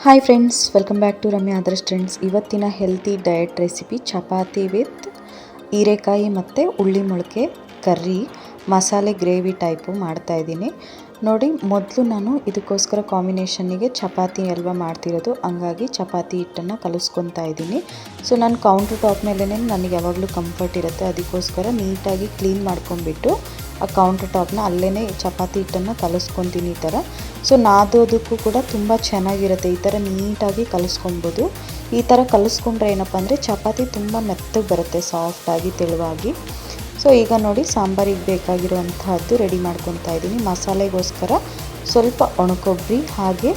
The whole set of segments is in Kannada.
Hi friends, welcome back to Ramya others trends. ಇವತ್ತಿನ healthy diet recipe chapati with ಹೀರೆಕಾಯಿ ಮತ್ತು ಉಳ್ಳಿ ಮೊಳಕೆ ಕರ್ರಿ ಮಸಾಲೆ ಗ್ರೇವಿ ಟೈಪು ಮಾಡ್ತಾಯಿದ್ದೀನಿ ನೋಡಿ. ಮೊದಲು ನಾನು ಇದಕ್ಕೋಸ್ಕರ ಕಾಂಬಿನೇಷನ್ನಿಗೆ ಚಪಾತಿ ಅಲ್ವಾ ಮಾಡ್ತಿರೋದು, ಹಂಗಾಗಿ ಚಪಾತಿ ಹಿಟ್ಟನ್ನು ಕಲಿಸ್ಕೊತಾ ಇದ್ದೀನಿ. ಸೊ ನಾನು ಕೌಂಟರ್ ಟಾಪ್ ಮೇಲೇ ನನಗೆ ಯಾವಾಗಲೂ ಕಂಫರ್ಟ್ ಇರುತ್ತೆ, ಅದಕ್ಕೋಸ್ಕರ ನೀಟಾಗಿ ಕ್ಲೀನ್ ಮಾಡ್ಕೊಂಬಿಟ್ಟು ಆ ಕೌಂಟರ್ ಟಾಪ್ನ ಅಲ್ಲೇ ಚಪಾತಿ ಹಿಟ್ಟನ್ನು ಕಲಿಸ್ಕೊತೀನಿ ಈ ಥರ. ಸೊ ನಾದೋದಕ್ಕೂ ಕೂಡ ತುಂಬ ಚೆನ್ನಾಗಿರುತ್ತೆ, ಈ ಥರ ನೀಟಾಗಿ ಕಲಿಸ್ಕೊಬೋದು. ಈ ಥರ ಕಲಿಸ್ಕೊಂಡ್ರೆ ಏನಪ್ಪ ಅಂದರೆ ಚಪಾತಿ ತುಂಬ ಮೆತ್ತಗೆ ಬರುತ್ತೆ, ಸಾಫ್ಟಾಗಿ ತೆಳುವಾಗಿ. ಸೊ ಈಗ ನೋಡಿ ಸಾಂಬಾರಿಗೆ ಬೇಕಾಗಿರುವಂತಹದ್ದು ರೆಡಿ ಮಾಡ್ಕೊತಾ ಇದ್ದೀನಿ. ಮಸಾಲೆಗೋಸ್ಕರ ಸ್ವಲ್ಪ ಒಣಕೊಬ್ಬರಿ, ಹಾಗೆ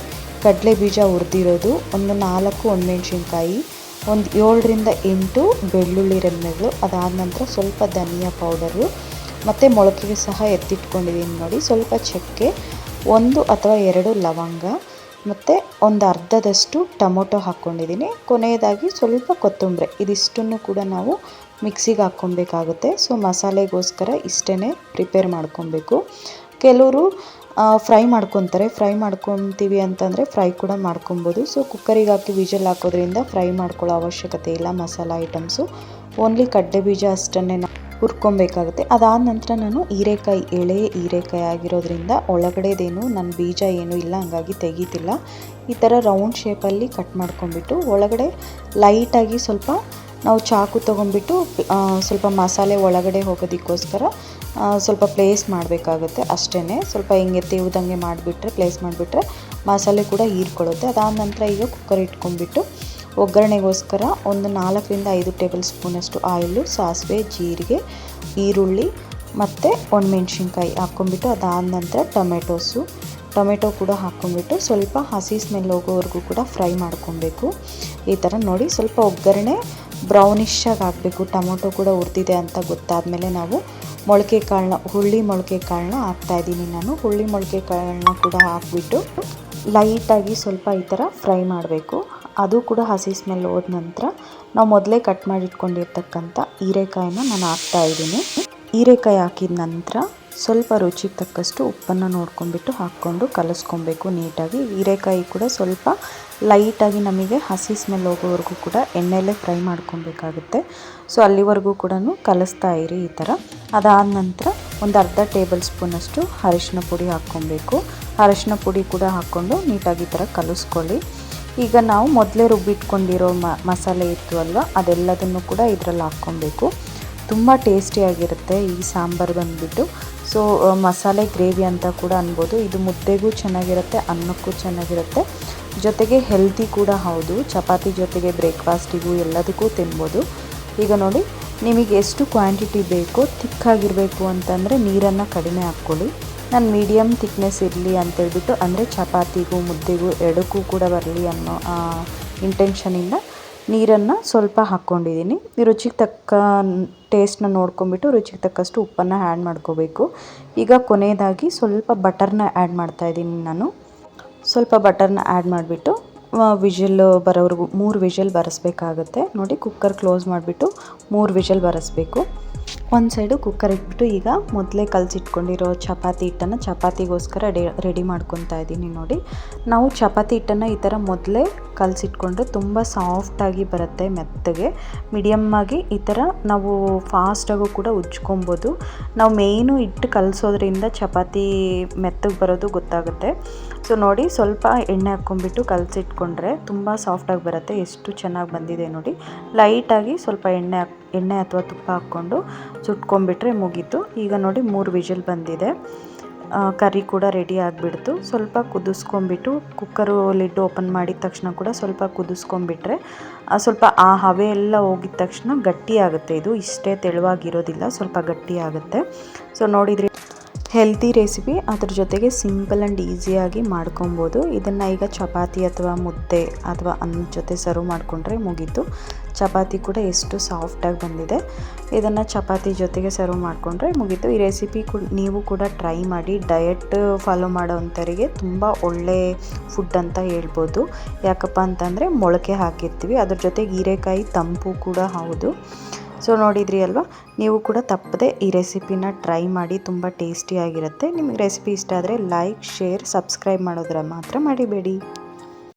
ಕಡಲೆ ಬೀಜ ಹುರಿದಿರೋದು, ಒಂದು 4 ಒಣಮೆಣ್ಸಿನ್ಕಾಯಿ, ಒಂದು 7ರಿಂದ 8 ಬೆಳ್ಳುಳ್ಳಿ ರೆಂಬೆಗಳು, ಅದಾದ ನಂತರ ಸ್ವಲ್ಪ ಧನಿಯಾ ಪೌಡರು ಮತ್ತು ಮೊಳಕೆಗೆ ಸಹ ಎತ್ತಿಟ್ಕೊಂಡಿದ್ದೀನಿ ನೋಡಿ. ಸ್ವಲ್ಪ ಚಕ್ಕೆ, 1 ಅಥವಾ 2 ಲವಂಗ ಮತ್ತು ಒಂದು ಅರ್ಧದಷ್ಟು ಟೊಮೊಟೊ ಹಾಕ್ಕೊಂಡಿದ್ದೀನಿ. ಕೊನೆಯದಾಗಿ ಸ್ವಲ್ಪ ಕೊತ್ತಂಬರಿ. ಇದಿಷ್ಟನ್ನು ಕೂಡ ನಾವು ಮಿಕ್ಸಿಗೆ ಹಾಕ್ಕೊಬೇಕಾಗುತ್ತೆ. ಸೊ ಮಸಾಲೆಗೋಸ್ಕರ ಇಷ್ಟೇ ಪ್ರಿಪೇರ್ ಮಾಡ್ಕೊಬೇಕು. ಕೆಲವರು ಫ್ರೈ ಮಾಡ್ಕೊತಾರೆ, ಫ್ರೈ ಮಾಡ್ಕೊತೀವಿ ಅಂತಂದರೆ ಫ್ರೈ ಕೂಡ ಮಾಡ್ಕೊಬೋದು. ಸೊ ಕುಕ್ಕರಿಗೆ ಹಾಕಿ ವಿಷಲ್ ಹಾಕೋದ್ರಿಂದ ಫ್ರೈ ಮಾಡ್ಕೊಳ್ಳೋ ಅವಶ್ಯಕತೆ ಇಲ್ಲ ಮಸಾಲ ಐಟಮ್ಸು. ಓನ್ಲಿ ಕಡಲೆ ಬೀಜ ಅಷ್ಟನ್ನೇ ಹುರ್ಕೊಬೇಕಾಗುತ್ತೆ. ಅದಾದ ನಂತರ ನಾನು ಎಳೆ ಹೀರೆಕಾಯಿ ಆಗಿರೋದ್ರಿಂದ ಒಳಗಡೆದೇನು ನನ್ನ ಬೀಜ ಏನೂ ಇಲ್ಲ, ಹಂಗಾಗಿ ತೆಗೀತಿಲ್ಲ. ಈ ಥರ ರೌಂಡ್ ಶೇಪಲ್ಲಿ ಕಟ್ ಮಾಡ್ಕೊಂಬಿಟ್ಟು ಒಳಗಡೆ ಲೈಟಾಗಿ ಸ್ವಲ್ಪ ನಾವು ಚಾಕು ತೊಗೊಂಬಿಟ್ಟು ಸ್ವಲ್ಪ ಮಸಾಲೆ ಒಳಗಡೆ ಹೋಗೋದಕ್ಕೋಸ್ಕರ ಸ್ವಲ್ಪ ಪ್ಲೇಸ್ ಮಾಡಬೇಕಾಗುತ್ತೆ ಅಷ್ಟೇ. ಸ್ವಲ್ಪ ಹಿಂಗೆ ತೇವ್ದಂಗೆ ಪ್ಲೇಸ್ ಮಾಡಿಬಿಟ್ರೆ ಮಸಾಲೆ ಕೂಡ ಹೀರ್ಕೊಳ್ಳುತ್ತೆ. ಅದಾದ ನಂತರ ಈಗ ಕುಕ್ಕರ್ ಇಟ್ಕೊಂಡ್ಬಿಟ್ಟು ಒಗ್ಗರಣೆಗೋಸ್ಕರ ಒಂದು 4ರಿಂದ 5 ಟೇಬಲ್ ಸ್ಪೂನಷ್ಟು ಆಯಿಲು, ಸಾಸಿವೆ, ಜೀರಿಗೆ, ಈರುಳ್ಳಿ ಮತ್ತು ಒಣಮೆಣ್ಸಿನ್ಕಾಯಿ ಹಾಕ್ಕೊಂಬಿಟ್ಟು, ಅದಾದ ನಂತರ ಟೊಮೆಟೊ ಕೂಡ ಹಾಕ್ಕೊಂಬಿಟ್ಟು ಸ್ವಲ್ಪ ಹಸಿ ಸ್ಮೆಲ್ ಹೋಗೋವರೆಗೂ ಕೂಡ ಫ್ರೈ ಮಾಡ್ಕೊಬೇಕು. ಈ ಥರ ನೋಡಿ ಸ್ವಲ್ಪ ಒಗ್ಗರಣೆ ಬ್ರೌನಿಷಾಗಿ ಹಾಕಬೇಕು. ಟೊಮೊಟೊ ಕೂಡ ಹುರಿದಿದೆ ಅಂತ ಗೊತ್ತಾದಮೇಲೆ ನಾವು ಹುಳಿ ಮೊಳಕೆ ಕಾಳನ್ನ ಹಾಕ್ತಾಯಿದ್ದೀನಿ ನಾನು. ಹುಳಿ ಮೊಳಕೆ ಕಾಳನ್ನ ಕೂಡ ಹಾಕ್ಬಿಟ್ಟು ಲೈಟಾಗಿ ಸ್ವಲ್ಪ ಈ ಥರ ಫ್ರೈ ಮಾಡಬೇಕು. ಅದು ಕೂಡ ಹಸಿ ಸ್ಮೆಲ್ ಹೋದ ನಂತರ ನಾವು ಮೊದಲೇ ಕಟ್ ಮಾಡಿಟ್ಕೊಂಡಿರ್ತಕ್ಕಂಥ ಹೀರೆಕಾಯಿನ ನಾನು ಹಾಕ್ತಾಯಿದ್ದೀನಿ. ಹೀರೆಕಾಯಿ ಹಾಕಿದ ನಂತರ ಸ್ವಲ್ಪ ರುಚಿಗೆ ತಕ್ಕಷ್ಟು ಉಪ್ಪನ್ನು ನೋಡ್ಕೊಂಡ್ಬಿಟ್ಟು ಹಾಕ್ಕೊಂಡು ಕಲಿಸ್ಕೊಬೇಕು ನೀಟಾಗಿ. ಹೀರೆಕಾಯಿ ಕೂಡ ಸ್ವಲ್ಪ ಲೈಟಾಗಿ ನಮಗೆ ಹಸಿ ಸ್ಮೆಲ್ ಹೋಗೋವರೆಗೂ ಕೂಡ ಎಣ್ಣೆಯಲ್ಲೇ ಫ್ರೈ ಮಾಡ್ಕೊಬೇಕಾಗುತ್ತೆ. ಸೊ ಅಲ್ಲಿವರೆಗೂ ಕೂಡ ಕಲಿಸ್ತಾ ಇರಿ ಈ ಥರ. ಅದಾದ ನಂತರ ಒಂದು ಅರ್ಧ ಟೇಬಲ್ ಸ್ಪೂನಷ್ಟು ಅರಿಶಿನ ಪುಡಿ ಹಾಕ್ಕೊಬೇಕು. ಅರಿಶಿನ ಪುಡಿ ಕೂಡ ಹಾಕ್ಕೊಂಡು ನೀಟಾಗಿ ಈ ಥರ ಕಲಿಸ್ಕೊಳ್ಳಿ. ಈಗ ನಾವು ಮೊದಲೇ ರುಬ್ಬಿಟ್ಕೊಂಡಿರೋ ಮಸಾಲೆ ಇತ್ತು ಅಲ್ವಾ, ಅದೆಲ್ಲದನ್ನು ಕೂಡ ಇದರಲ್ಲಿ ಹಾಕ್ಕೊಬೇಕು. ತುಂಬ ಟೇಸ್ಟಿಯಾಗಿರುತ್ತೆ ಈ ಸಾಂಬಾರು ಬಂದುಬಿಟ್ಟು. ಸೊ ಮಸಾಲೆ ಗ್ರೇವಿ ಅಂತ ಕೂಡ ಅನ್ಬೋದು. ಇದು ಮುದ್ದೆಗೂ ಚೆನ್ನಾಗಿರುತ್ತೆ, ಅನ್ನಕ್ಕೂ ಚೆನ್ನಾಗಿರುತ್ತೆ, ಜೊತೆಗೆ ಹೆಲ್ತಿ ಕೂಡ ಹೌದು. ಚಪಾತಿ ಜೊತೆಗೆ ಬ್ರೇಕ್ಫಾಸ್ಟಿಗೂ ಎಲ್ಲದಕ್ಕೂ ತಿನ್ಬೋದು. ಈಗ ನೋಡಿ ನಿಮಗೆ ಎಷ್ಟು ಕ್ವಾಂಟಿಟಿ ಬೇಕೋ, ತಿಕ್ಕಾಗಿರಬೇಕು ಅಂತಂದರೆ ನೀರನ್ನು ಕಡಿಮೆ ಹಾಕ್ಕೊಳ್ಳಿ. ನಾನು ಮೀಡಿಯಮ್ ಥಿಕ್ನೆಸ್ ಇರಲಿ ಅಂತೇಳ್ಬಿಟ್ಟು, ಅಂದರೆ ಚಪಾತಿಗೂ ಮುದ್ದೆಗೂ ಎರಡಕ್ಕೂ ಕೂಡ ಬರಲಿ ಅನ್ನೋ ಇಂಟೆನ್ಷನಿಂದ ನೀರನ್ನು ಸ್ವಲ್ಪ ಹಾಕ್ಕೊಂಡಿದ್ದೀನಿ. ರುಚಿಗೆ ತಕ್ಕ ಟೇಸ್ಟ್ನ ನೋಡ್ಕೊಂಬಿಟ್ಟು ರುಚಿಗೆ ತಕ್ಕಷ್ಟು ಉಪ್ಪನ್ನು ಆ್ಯಡ್ ಮಾಡ್ಕೋಬೇಕು. ಈಗ ಕೊನೆಯದಾಗಿ ಸ್ವಲ್ಪ ಬಟರ್ನ ಆ್ಯಡ್ ಮಾಡ್ತಾಯಿದ್ದೀನಿ ನಾನು. ಸ್ವಲ್ಪ ಬಟರ್ನ ಆ್ಯಡ್ ಮಾಡಿಬಿಟ್ಟು ವಿಷಲ್ ಬರೋವರೆಗೂ 3 ವಿಷಲ್ ಬರೆಸ್ಬೇಕಾಗುತ್ತೆ ನೋಡಿ. ಕುಕ್ಕರ್ ಕ್ಲೋಸ್ ಮಾಡಿಬಿಟ್ಟು 3 ವಿಷಲ್ ಬರೆಸ್ಬೇಕು. ಒಂದು ಸೈಡು ಕುಕ್ಕರ್ ಇಟ್ಬಿಟ್ಟು ಈಗ ಮೊದಲೇ ಕಲಸಿಟ್ಕೊಂಡಿರೋ ಚಪಾತಿ ಹಿಟ್ಟನ್ನು ಚಪಾತಿಗೋಸ್ಕರ ರೆಡಿ ಮಾಡ್ಕೊತಾ ಇದ್ದೀನಿ ನೋಡಿ. ನಾವು ಚಪಾತಿ ಹಿಟ್ಟನ್ನು ಈ ಥರ ಮೊದಲೇ ಕಲಸಿಟ್ಕೊಂಡ್ರೆ ತುಂಬ ಸಾಫ್ಟಾಗಿ ಬರುತ್ತೆ, ಮೆತ್ತಗೆ. ಮೀಡಿಯಮ್ಮಾಗಿ ಈ ಥರ ನಾವು ಫಾಸ್ಟಾಗೂ ಕೂಡ ಉಜ್ಕೊಬೋದು. ನಾವು ಮೇಯ್ನು ಹಿಟ್ಟು ಕಲಸೋದ್ರಿಂದ ಚಪಾತಿ ಮೆತ್ತಗೆ ಬರೋದು ಗೊತ್ತಾಗುತ್ತೆ. ಸೊ ನೋಡಿ ಸ್ವಲ್ಪ ಎಣ್ಣೆ ಹಾಕ್ಕೊಂಬಿಟ್ಟು ಕಲಸಿಟ್ಕೊಂಡ್ರೆ ತುಂಬ ಸಾಫ್ಟಾಗಿ ಬರುತ್ತೆ. ಎಷ್ಟು ಚೆನ್ನಾಗಿ ಬಂದಿದೆ ನೋಡಿ. ಲೈಟಾಗಿ ಸ್ವಲ್ಪ ಎಣ್ಣೆ ಅಥವಾ ತುಪ್ಪ ಹಾಕ್ಕೊಂಡು ಸುಟ್ಕೊಂಡ್ಬಿಟ್ರೆ ಮುಗೀತು. ಈಗ ನೋಡಿ 3 ವಿಷಲ್ ಬಂದಿದೆ. ಕರ್ರಿ ಕೂಡ ರೆಡಿ ಆಗಿಬಿಡ್ತು. ಸ್ವಲ್ಪ ಕುದಿಸ್ಕೊಂಬಿಟ್ಟು ಕುಕ್ಕರು ಲಿಡ್ ಓಪನ್ ಮಾಡಿದ ತಕ್ಷಣ ಕೂಡ ಸ್ವಲ್ಪ ಕುದಿಸ್ಕೊಂಬಿಟ್ರೆ ಸ್ವಲ್ಪ ಆ ಹವೆ ಎಲ್ಲ ಹೋಗಿದ ತಕ್ಷಣ ಗಟ್ಟಿ ಆಗುತ್ತೆ. ಇದು ಇಷ್ಟೇ ತೆಳುವಾಗಿರೋದಿಲ್ಲ, ಸ್ವಲ್ಪ ಗಟ್ಟಿ ಆಗುತ್ತೆ. ಸೊ ನೋಡಿದ್ರಿ, ಹೆಲ್ತಿ ರೆಸಿಪಿ, ಅದ್ರ ಜೊತೆಗೆ ಸಿಂಪಲ್ ಆ್ಯಂಡ್ ಈಸಿಯಾಗಿ ಮಾಡ್ಕೊಬೋದು. ಇದನ್ನು ಈಗ ಚಪಾತಿ ಅಥವಾ ಮುದ್ದೆ ಅಥವಾ ಅನ್ನದ ಜೊತೆ ಸರ್ವ್ ಮಾಡಿಕೊಂಡ್ರೆ ಮುಗೀತು. ಚಪಾತಿ ಕೂಡ ಎಷ್ಟು ಸಾಫ್ಟಾಗಿ ಬಂದಿದೆ. ಇದನ್ನು ಚಪಾತಿ ಜೊತೆಗೆ ಸರ್ವ್ ಮಾಡಿಕೊಂಡ್ರೆ ಮುಗೀತು. ಈ ರೆಸಿಪಿ ನೀವು ಕೂಡ ಟ್ರೈ ಮಾಡಿ. ಡಯಟ್ ಫಾಲೋ ಮಾಡೋವಂಥವರಿಗೆ ತುಂಬ ಒಳ್ಳೆ ಫುಡ್ ಅಂತ ಹೇಳ್ಬೋದು. ಯಾಕಪ್ಪ ಅಂತಂದರೆ ಮೊಳಕೆ ಹಾಕಿರ್ತೀವಿ, ಅದ್ರ ಜೊತೆಗೆ ಹೀರೆಕಾಯಿ ತಂಪು ಕೂಡ ಹೌದು. ಸೊ ನೋಡಿದ್ರಿ ಅಲ್ವಾ, ನೀವು ಕೂಡ ತಪ್ಪದೆ ಈ ರೆಸಿಪಿನ ಟ್ರೈ ಮಾಡಿ, ತುಂಬ ಟೇಸ್ಟಿಯಾಗಿರುತ್ತೆ. ನಿಮಗೆ ರೆಸಿಪಿ ಇಷ್ಟ ಆದರೆ ಲೈಕ್, ಶೇರ್, ಸಬ್ಸ್ಕ್ರೈಬ್ ಮಾಡೋದ್ರ ಮಾತ್ರ ಮರಿಬೇಡಿ.